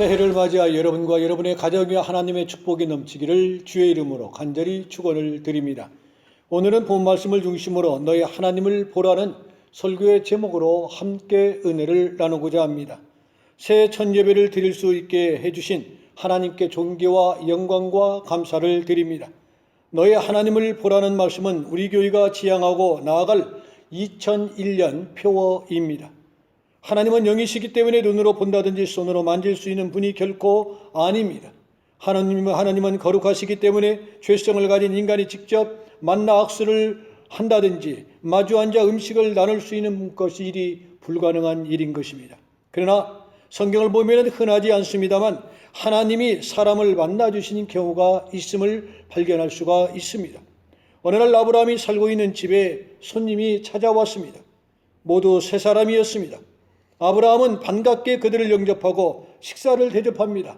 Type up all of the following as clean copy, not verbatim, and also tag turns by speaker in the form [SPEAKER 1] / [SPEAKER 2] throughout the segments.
[SPEAKER 1] 새해를 맞이하여 여러분과 여러분의 가정에 하나님의 축복이 넘치기를 주의 이름으로 간절히 축원을 드립니다. 오늘은 본 말씀을 중심으로 너희 하나님을 보라는 설교의 제목으로 함께 은혜를 나누고자 합니다. 새해 첫 예배를 드릴 수 있게 해주신 하나님께 존귀와 영광과 감사를 드립니다. 너희 하나님을 보라는 말씀은 우리 교회가 지향하고 나아갈 2001년 표어입니다. 하나님은 영이시기 때문에 눈으로 본다든지 손으로 만질 수 있는 분이 결코 아닙니다. 하나님은 거룩하시기 때문에 죄성을 가진 인간이 직접 만나 악수를 한다든지 마주 앉아 음식을 나눌 수 있는 것이 일이 불가능한 일인 것입니다. 그러나 성경을 보면 흔하지 않습니다만 하나님이 사람을 만나주시는 경우가 있음을 발견할 수가 있습니다. 어느 날 아브라함이 살고 있는 집에 손님이 찾아왔습니다. 모두 세 사람이었습니다. 아브라함은 반갑게 그들을 영접하고 식사를 대접합니다.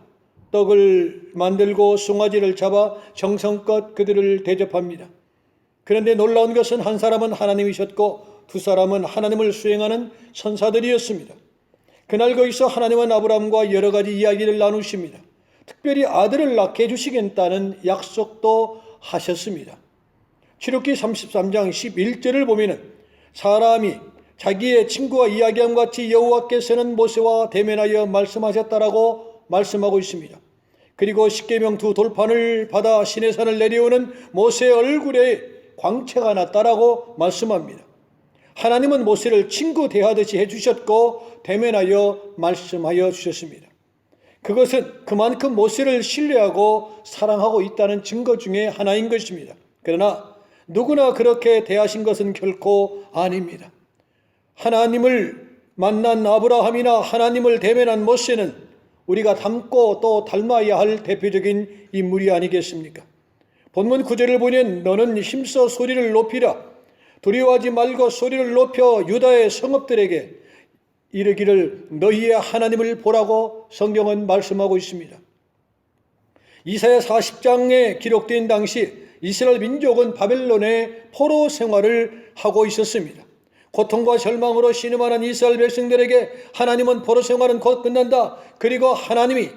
[SPEAKER 1] 떡을 만들고 송아지를 잡아 정성껏 그들을 대접합니다. 그런데 놀라운 것은 한 사람은 하나님이셨고 두 사람은 하나님을 수행하는 천사들이었습니다. 그날 거기서 하나님은 아브라함과 여러 가지 이야기를 나누십니다. 특별히 아들을 낳게 해주시겠다는 약속도 하셨습니다. 출애굽기 33장 11절을 보면 사람이 자기의 친구와 이야기함과 같이 여호와께서는 모세와 대면하여 말씀하셨다라고 말씀하고 있습니다. 그리고 십계명 두 돌판을 받아 시내산을 내려오는 모세의 얼굴에 광채가 났다라고 말씀합니다. 하나님은 모세를 친구 대하듯이 해주셨고 대면하여 말씀하여 주셨습니다. 그것은 그만큼 모세를 신뢰하고 사랑하고 있다는 증거 중에 하나인 것입니다. 그러나 누구나 그렇게 대하신 것은 결코 아닙니다. 하나님을 만난 아브라함이나 하나님을 대면한 모세는 우리가 닮고 또 닮아야 할 대표적인 인물이 아니겠습니까? 본문 9절을 보면 너는 힘써 소리를 높이라 두려워하지 말고 소리를 높여 유다의 성읍들에게 이르기를 너희의 하나님을 보라고 성경은 말씀하고 있습니다. 이사야 40장에 기록된 당시 이스라엘 민족은 바벨론의 포로 생활을 하고 있었습니다. 고통과 절망으로 신음하는 이스라엘 백성들에게 하나님은 포로 생활은 곧 끝난다. 그리고 하나님이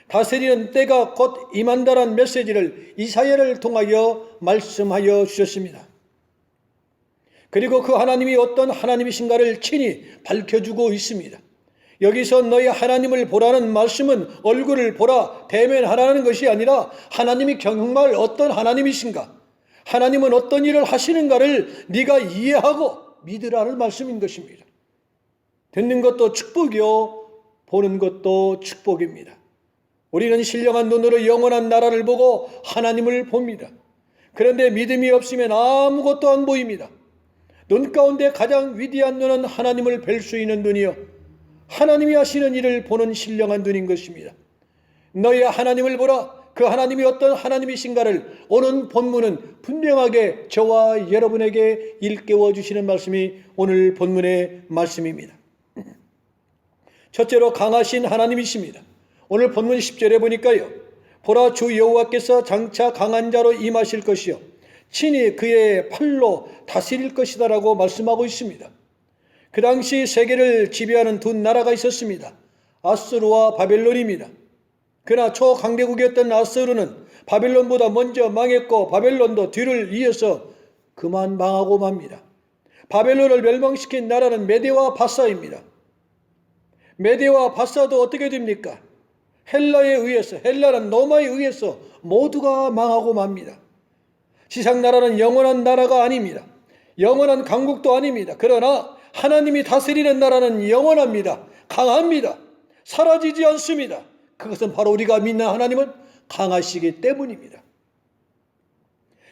[SPEAKER 1] 다스리는 때가 곧 임한다라는 메시지를 이사야를 통하여 말씀하여 주셨습니다. 그리고 그 하나님이 어떤 하나님이신가를 친히 밝혀주고 있습니다. 여기서 너희 하나님을 보라는 말씀은 얼굴을 보라, 대면하라는 것이 아니라 하나님이 정말 어떤 하나님이신가, 하나님은 어떤 일을 하시는가를 네가 이해하고 믿으라는 말씀인 것입니다. 듣는 것도 축복이요 보는 것도 축복입니다. 우리는 신령한 눈으로 영원한 나라를 보고 하나님을 봅니다. 그런데 믿음이 없으면 아무것도 안 보입니다. 눈 가운데 가장 위대한 눈은 하나님을 뵐 수 있는 눈이요 하나님이 하시는 일을 보는 신령한 눈인 것입니다. 너희 하나님을 보라. 그 하나님이 어떤 하나님이신가를 오늘 본문은 분명하게 저와 여러분에게 일깨워 주시는 말씀이 오늘 본문의 말씀입니다. 첫째로 강하신 하나님이십니다. 오늘 본문 10절에 보니까요. 보라 주 여호와께서 장차 강한 자로 임하실 것이요 친히 그의 팔로 다스릴 것이다라고 말씀하고 있습니다. 그 당시 세계를 지배하는 두 나라가 있었습니다. 아수르와 바벨론입니다. 그러나 초강대국이었던 아수르는 바벨론보다 먼저 망했고 바벨론도 뒤를 이어서 그만 망하고 맙니다. 바벨론을 멸망시킨 나라는 메대와 바사입니다. 메대와 바사도 어떻게 됩니까? 헬라에 의해서, 헬라는 로마에 의해서 모두가 망하고 맙니다. 지상나라는 영원한 나라가 아닙니다. 영원한 강국도 아닙니다. 그러나 하나님이 다스리는 나라는 영원합니다. 강합니다. 사라지지 않습니다. 그것은 바로 우리가 믿는 하나님은 강하시기 때문입니다.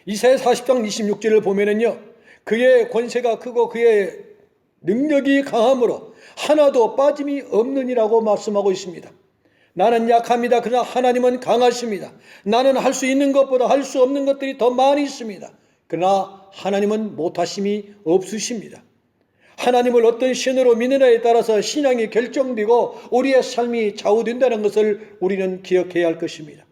[SPEAKER 1] 이사야 40장 26절을 보면은요, 그의 권세가 크고 그의 능력이 강함으로 하나도 빠짐이 없느니라고 말씀하고 있습니다. 나는 약합니다. 그러나 하나님은 강하십니다. 나는 할 수 있는 것보다 할 수 없는 것들이 더 많이 있습니다. 그러나 하나님은 못하심이 없으십니다. 하나님을 어떤 신으로 믿느냐에 따라서 신앙이 결정되고 우리의 삶이 좌우된다는 것을 우리는 기억해야 할 것입니다.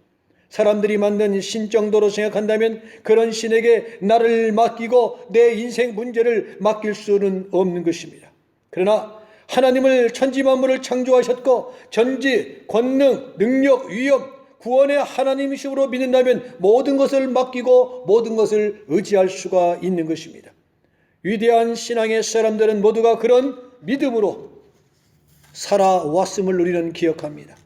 [SPEAKER 1] 사람들이 만든 신 정도로 생각한다면 그런 신에게 나를 맡기고 내 인생 문제를 맡길 수는 없는 것입니다. 그러나 하나님을 천지 만물을 창조하셨고 전지, 권능, 능력, 위엄, 구원의 하나님이심으로 믿는다면 모든 것을 맡기고 모든 것을 의지할 수가 있는 것입니다. 위대한 신앙의 사람들은 모두가 그런 믿음으로 살아왔음을 우리는 기억합니다.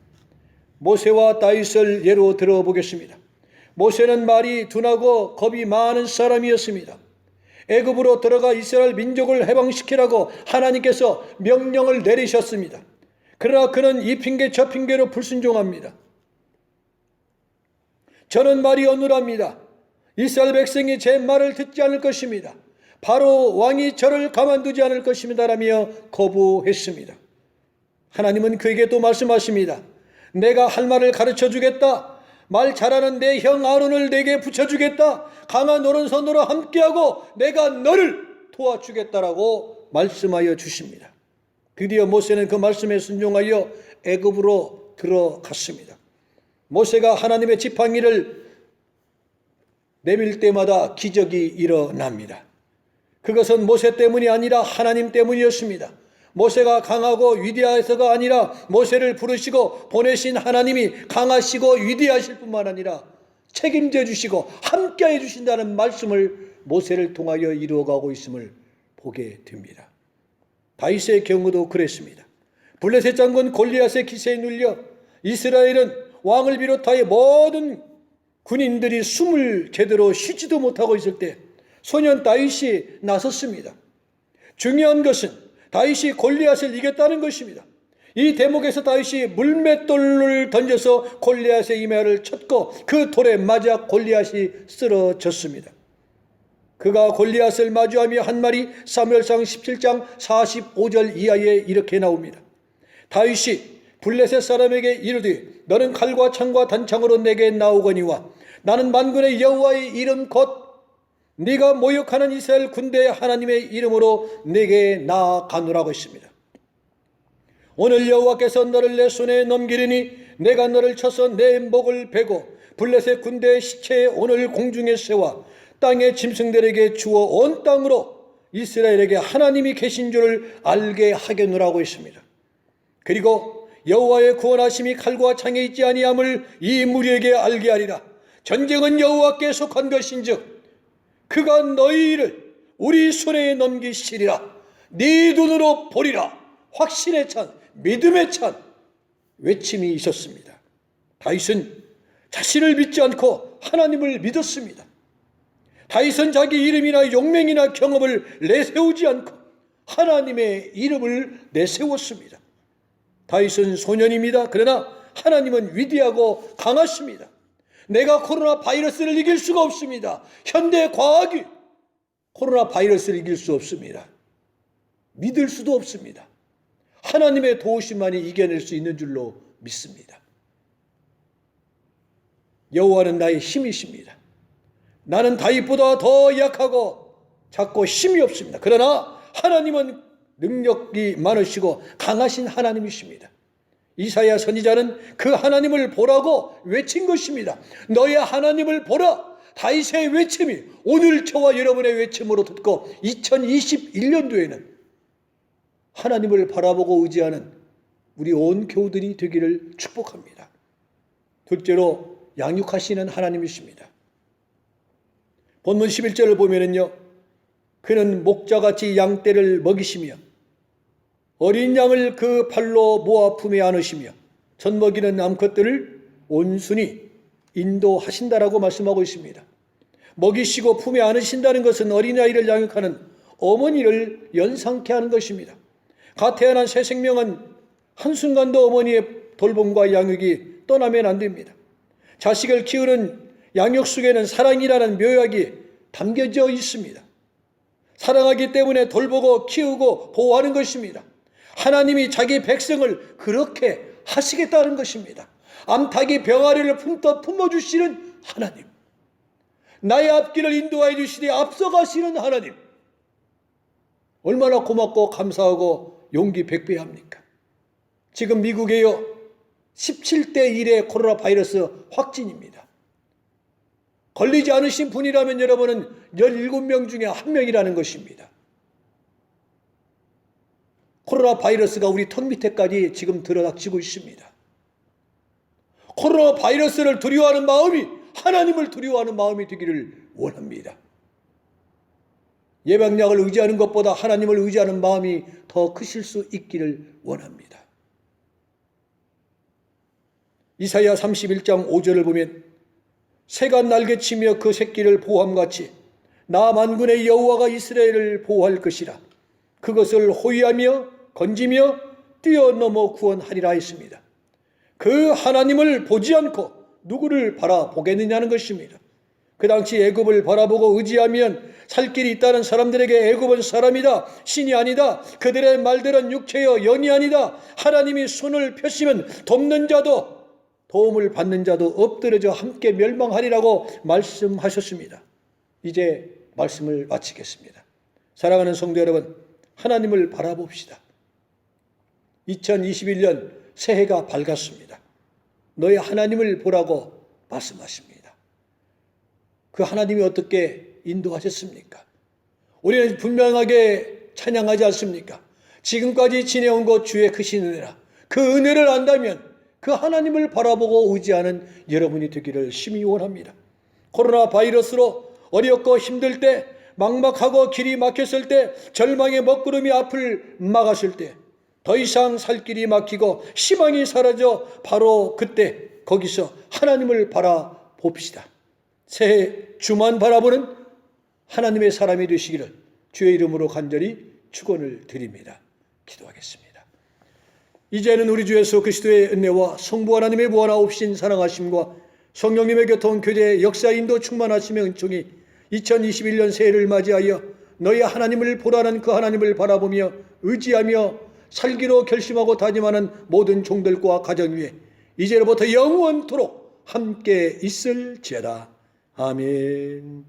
[SPEAKER 1] 모세와 다윗을 예로 들어보겠습니다. 모세는 말이 둔하고 겁이 많은 사람이었습니다. 애굽으로 들어가 이스라엘 민족을 해방시키라고 하나님께서 명령을 내리셨습니다. 그러나 그는 이 핑계 저 핑계로 불순종합니다. 저는 말이 어눌합니다. 이스라엘 백성이 제 말을 듣지 않을 것입니다. 바로 왕이 저를 가만두지 않을 것입니다라며 거부했습니다. 하나님은 그에게 또 말씀하십니다. 내가 할 말을 가르쳐 주겠다. 말 잘하는 내 형 아론을 내게 붙여주겠다. 강한 오른손으로 함께하고 내가 너를 도와주겠다라고 말씀하여 주십니다. 드디어 모세는 그 말씀에 순종하여 애굽으로 들어갔습니다. 모세가 하나님의 지팡이를 내밀 때마다 기적이 일어납니다. 그것은 모세 때문이 아니라 하나님 때문이었습니다. 모세가 강하고 위대해서가 아니라 모세를 부르시고 보내신 하나님이 강하시고 위대하실 뿐만 아니라 책임져 주시고 함께해 주신다는 말씀을 모세를 통하여 이루어가고 있음을 보게 됩니다. 다윗의 경우도 그랬습니다. 블레셋 장군 골리앗의 기세에 눌려 이스라엘은 왕을 비롯하여 모든 군인들이 숨을 제대로 쉬지도 못하고 있을 때 소년 다윗이 나섰습니다. 중요한 것은 다윗이 골리앗을 이겼다는 것입니다. 이 대목에서 다윗이 물맷돌을 던져서 골리앗의 이마를 쳤고 그 돌에 맞아 골리앗이 쓰러졌습니다. 그가 골리앗을 마주하며 한 말이 사무엘상 17장 45절 이하에 이렇게 나옵니다. 다윗이 블레셋 사람에게 이르되 너는 칼과 창과 단창으로 내게 나오거니와 나는 만군의 여호와의 이름 곧 네가 모욕하는 이스라엘 군대의 하나님의 이름으로 내게 나아가노라고 했습니다. 오늘 여호와께서 너를 내 손에 넘기리니 내가 너를 쳐서 내 목을 베고 블레셋 군대의 시체에 오늘 공중에 세워 땅의 짐승들에게 주어 온 땅으로 이스라엘에게 하나님이 계신 줄을 알게 하겠노라고 했습니다. 그리고 여호와의 구원하심이 칼과 창에 있지 아니함을 이 무리에게 알게 하리라. 전쟁은 여호와께 속한 것인즉 그가 너희를 우리 손에 넘기시리라. 네 눈으로 보리라. 확신의 찬, 믿음의 찬 외침이 있었습니다. 다윗은 자신을 믿지 않고 하나님을 믿었습니다. 다윗은 자기 이름이나 용맹이나 경험을 내세우지 않고 하나님의 이름을 내세웠습니다. 다윗은 소년입니다. 그러나 하나님은 위대하고 강하십니다. 내가 코로나 바이러스를 이길 수가 없습니다. 현대 과학이 코로나 바이러스를 이길 수 없습니다. 믿을 수도 없습니다. 하나님의 도우심만이 이겨낼 수 있는 줄로 믿습니다. 여호와는 나의 힘이십니다. 나는 다윗보다 더 약하고 작고 힘이 없습니다. 그러나 하나님은 능력이 많으시고 강하신 하나님이십니다. 이사야 선지자는 그 하나님을 보라고 외친 것입니다. 너의 하나님을 보라. 다윗의 외침이 오늘 저와 여러분의 외침으로 듣고 2021년도에는 하나님을 바라보고 의지하는 우리 온 교우들이 되기를 축복합니다. 둘째로 양육하시는 하나님이십니다. 본문 11절을 보면은요, 그는 목자같이 양떼를 먹이시며 어린 양을 그 팔로 모아 품에 안으시며 젖먹이는 암컷들을 온순히 인도하신다라고 말씀하고 있습니다. 먹이시고 품에 안으신다는 것은 어린아이를 양육하는 어머니를 연상케 하는 것입니다. 갓 태어난 새 생명은 한순간도 어머니의 돌봄과 양육이 떠나면 안 됩니다. 자식을 키우는 양육 속에는 사랑이라는 묘약이 담겨져 있습니다. 사랑하기 때문에 돌보고 키우고 보호하는 것입니다. 하나님이 자기 백성을 그렇게 하시겠다는 것입니다. 암탉이 병아리를 품떠 품어주시는 하나님, 나의 앞길을 인도하여 주시되 앞서가시는 하나님, 얼마나 고맙고 감사하고 용기 백배합니까? 지금 미국에요 17대 1의 코로나 바이러스 확진입니다. 걸리지 않으신 분이라면 여러분은 17명 중에 1명이라는 것입니다. 코로나 바이러스가 우리 턱 밑에까지 지금 들어닥치고 있습니다. 코로나 바이러스를 두려워하는 마음이 하나님을 두려워하는 마음이 되기를 원합니다. 예방약을 의지하는 것보다 하나님을 의지하는 마음이 더 크실 수 있기를 원합니다. 이사야 31장 5절을 보면 새가 날개치며 그 새끼를 보호함같이 나 만군의 여호와가 이스라엘을 보호할 것이라. 그것을 호위하며 건지며 뛰어넘어 구원하리라 했습니다. 그 하나님을 보지 않고 누구를 바라보겠느냐는 것입니다. 그 당시 애굽을 바라보고 의지하면 살 길이 있다는 사람들에게 애굽은 사람이다, 신이 아니다. 그들의 말들은 육체여 영이 아니다. 하나님이 손을 펴시면 돕는 자도 도움을 받는 자도 엎드려져 함께 멸망하리라고 말씀하셨습니다. 이제 말씀을 마치겠습니다. 사랑하는 성도 여러분, 하나님을 바라봅시다. 2021년 새해가 밝았습니다. 너희 하나님을 보라고 말씀하십니다. 그 하나님이 어떻게 인도하셨습니까? 우리는 분명하게 찬양하지 않습니까? 지금까지 지내온 것 주의 크신 은혜라. 그 은혜를 안다면 그 하나님을 바라보고 의지하는 여러분이 되기를 심히 원합니다. 코로나 바이러스로 어렵고 힘들 때, 막막하고 길이 막혔을 때, 절망의 먹구름이 앞을 막았을 때, 더 이상 살 길이 막히고 희망이 사라져 바로 그때 거기서 하나님을 바라봅시다. 새해 주만 바라보는 하나님의 사람이 되시기를 주의 이름으로 간절히 축원을 드립니다. 기도하겠습니다. 이제는 우리 주 예수 그리스도의 은혜와 성부 하나님의 무한하옵신 사랑하심과 성령님의 교통, 교제, 역사, 인도 충만하심의 은총이 2021년 새해를 맞이하여 너희 하나님을 보라는 그 하나님을 바라보며 의지하며 살기로 결심하고 다짐하는 모든 종들과 가정 위에 이제로부터 영원토록 함께 있을지어다. 아멘.